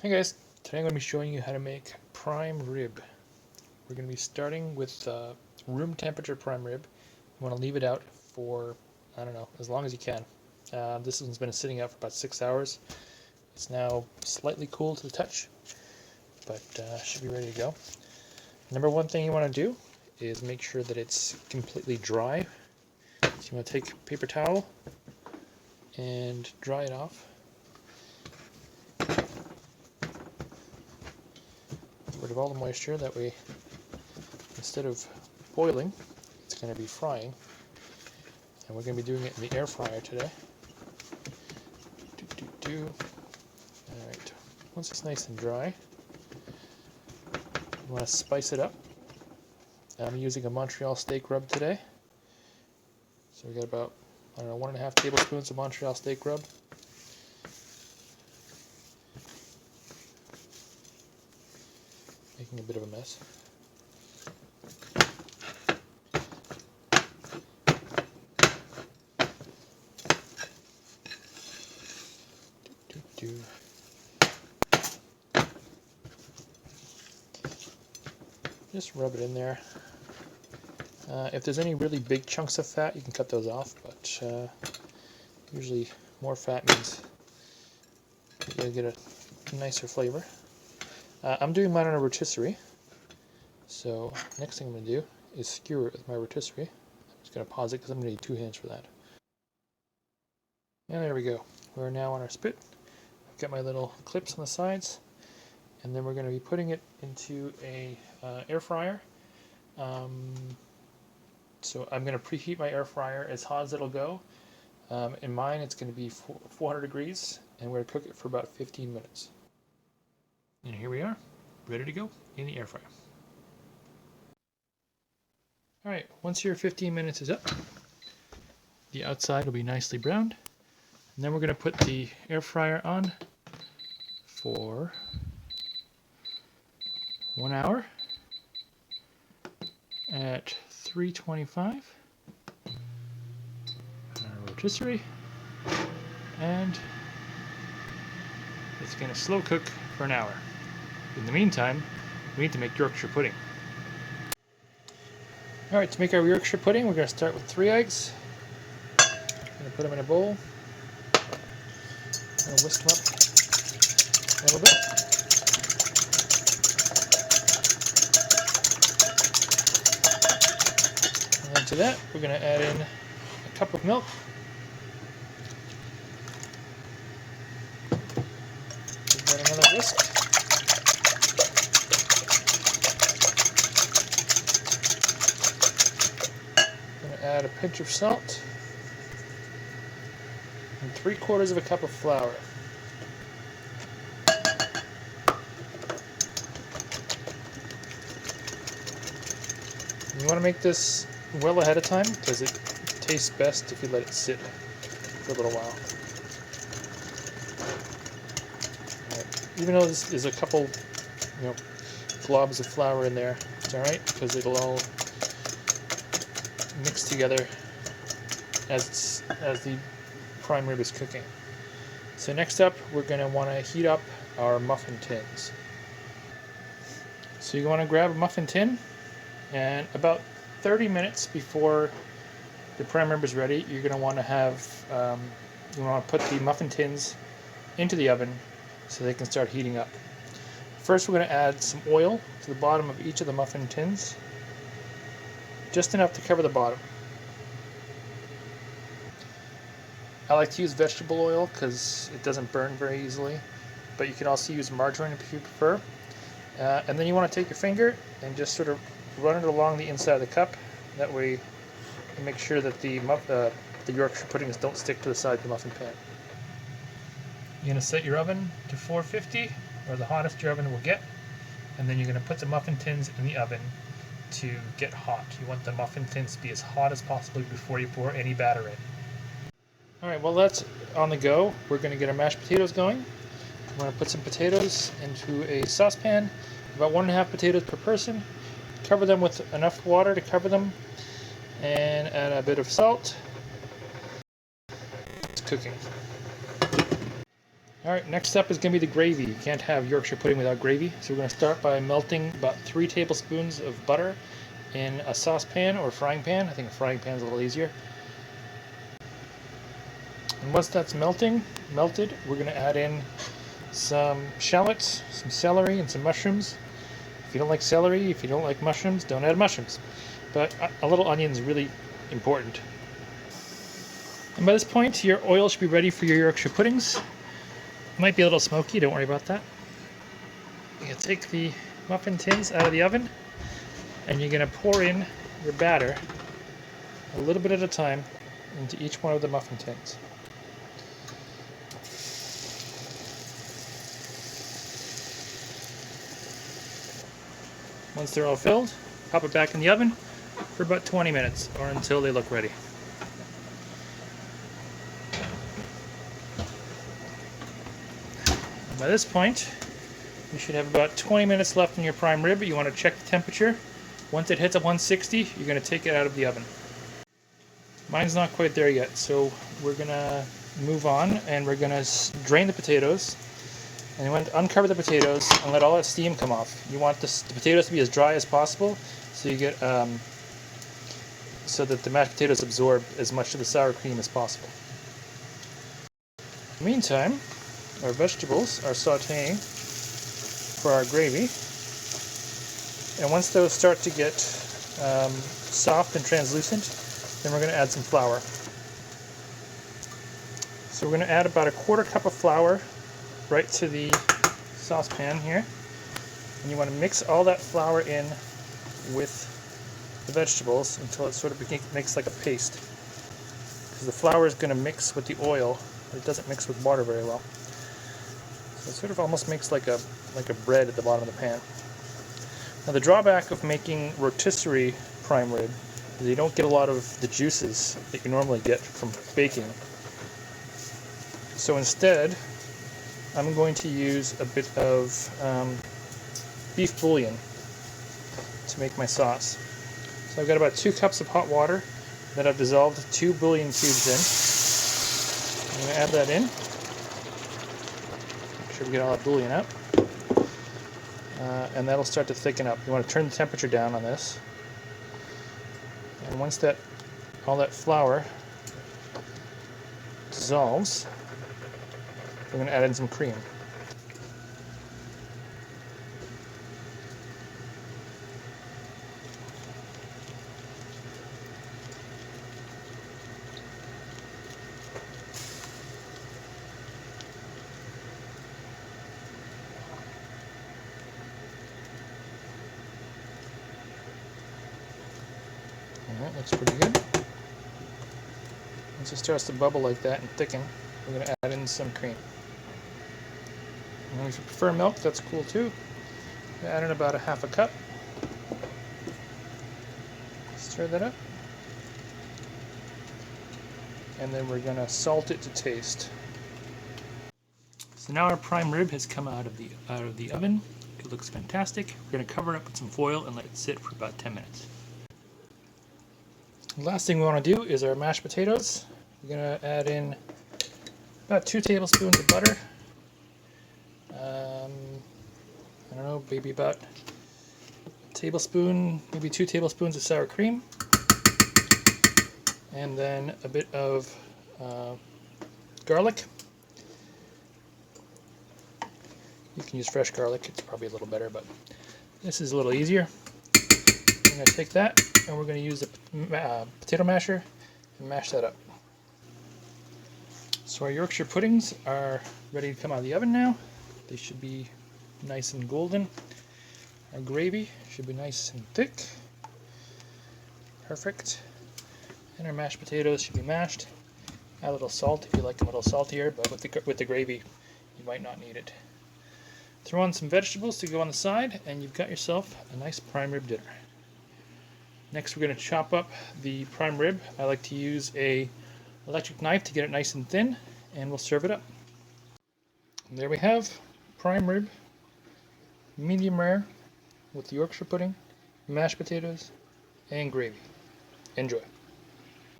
Hey guys, today I'm going to be showing you how to make prime rib. We're going to be starting with room temperature prime rib. You want to leave it out for, I don't know, as long as you can. This one's been sitting out for about 6 hours. It's now slightly cool to the touch, but should be ready to go. Number one thing you want to do is make sure that it's completely dry. So you want to take a paper towel and dry it off. Get rid of all the moisture, that way instead of boiling, it's going to be frying. And we're going to be doing it in the air fryer today. Alright, once it's nice and dry, you want to spice it up. I'm using a Montreal steak rub today. So we got about, I don't know, 1.5 tablespoons of Montreal steak rub. Making a bit of a mess. Just rub it in there. If there's any really big chunks of fat, you can cut those off, but usually more fat means you'll get a nicer flavor. I'm doing mine on a rotisserie, so next thing I'm going to do is skewer it with my rotisserie. I'm just going to pause it because I'm going to need 2 hands for that. And there we go. We're now on our spit. I've got my little clips on the sides, and then we're going to be putting it into a air fryer. So I'm going to preheat my air fryer as hot as it'll go. In mine it's going to be 400 degrees, and we're going to cook it for about 15 minutes. And here we are, ready to go in the air fryer. Alright, once your 15 minutes is up, the outside will be nicely browned. And then we're going to put the air fryer on for 1 hour at 325 on our rotisserie, and it's going to slow cook for an hour. In the meantime, we need to make Yorkshire pudding. Alright, to make our Yorkshire pudding, we're going to start with 3 eggs. I'm going to put them in a bowl. I'm going to whisk them up a little bit. And then to that, we're going to add in a cup of milk. Give that another whisk. Add a pinch of salt and 3/4 cup of flour. You want to make this well ahead of time because it tastes best if you let it sit for a little while. Even though there's a couple, globs of flour in there, it's all right because it'll all mix together as the prime rib is cooking. So next up, we're going to want to heat up our muffin tins. So you want to grab a muffin tin, and about 30 minutes before the prime rib is ready, you're going to want to have you want to put the muffin tins into the oven so they can start heating up. First, we're going to add some oil to the bottom of each of the muffin tins. Just enough to cover the bottom. I like to use vegetable oil because it doesn't burn very easily, but you can also use margarine if you prefer. And then you want to take your finger and just sort of run it along the inside of the cup. That way you make sure that the Yorkshire puddings don't stick to the side of the muffin pan. You're going to set your oven to 450, or the hottest your oven will get, and then you're going to put the muffin tins in the oven to get hot. You want the muffin tins to be as hot as possible before you pour any batter in. Alright, well that's on the go. We're going to get our mashed potatoes going. We're going to put some potatoes into a saucepan, about 1.5 potatoes per person. Cover them with enough water to cover them, and add a bit of salt. It's cooking. Alright, next up is going to be the gravy. You can't have Yorkshire pudding without gravy. So we're going to start by melting about 3 tablespoons of butter in a saucepan or frying pan. I think a frying pan is a little easier. And once that's melted, we're going to add in some shallots, some celery, and some mushrooms. If you don't like celery, if you don't like mushrooms, don't add mushrooms. But a little onion is really important. And by this point, your oil should be ready for your Yorkshire puddings. It might be a little smoky, don't worry about that. You're going to take the muffin tins out of the oven, and you're going to pour in your batter a little bit at a time into each one of the muffin tins. Once they're all filled, pop it back in the oven for about 20 minutes or until they look ready. By this point, you should have about 20 minutes left in your prime rib. You want to check the temperature. Once it hits 160, you're going to take it out of the oven. Mine's not quite there yet, so we're going to move on and we're going to drain the potatoes. And you want to uncover the potatoes and let all that steam come off. You want the potatoes to be as dry as possible, so you get so that the mashed potatoes absorb as much of the sour cream as possible. In the meantime, our vegetables are sautéing for our gravy, and once those start to get soft and translucent, then we're going to add some flour. So we're going to add about 1/4 cup of flour right to the saucepan here, and you want to mix all that flour in with the vegetables until it sort of makes like a paste, because the flour is going to mix with the oil, but it doesn't mix with water very well. So it sort of almost makes like a bread at the bottom of the pan. Now the drawback of making rotisserie prime rib is you don't get a lot of the juices that you normally get from baking. So instead, I'm going to use a bit of beef bouillon to make my sauce. So I've got about 2 cups of hot water that I've dissolved 2 bouillon cubes in. I'm going to add that in. Make sure we get all that bouillon out. And that'll start to thicken up. You want to turn the temperature down on this. And once all that flour dissolves, we're going to add in some cream. Alright, looks pretty good. Once it starts to bubble like that and thicken, we're going to add in some cream. And if you prefer milk, that's cool too. Add in about 1/2 cup. Stir that up. And then we're going to salt it to taste. So now our prime rib has come out of the oven. It looks fantastic. We're going to cover it up with some foil and let it sit for about 10 minutes. The last thing we want to do is our mashed potatoes. We're going to add in about 2 tablespoons of butter. I don't know, maybe about a tablespoon, maybe 2 tablespoons of sour cream. And then a bit of garlic. You can use fresh garlic, it's probably a little better, but this is a little easier. I'm going to take that and we're going to use a potato masher and mash that up. So our Yorkshire puddings are ready to come out of the oven now. They should be nice and golden. Our gravy should be nice and thick. Perfect. And our mashed potatoes should be mashed. Add a little salt if you like them a little saltier, but with the gravy you might not need it. Throw on some vegetables to go on the side, and you've got yourself a nice prime rib dinner. Next we're going to chop up the prime rib. I like to use a electric knife to get it nice and thin, and we'll serve it up. And there we have prime rib, medium rare, with Yorkshire pudding, mashed potatoes, and gravy. Enjoy.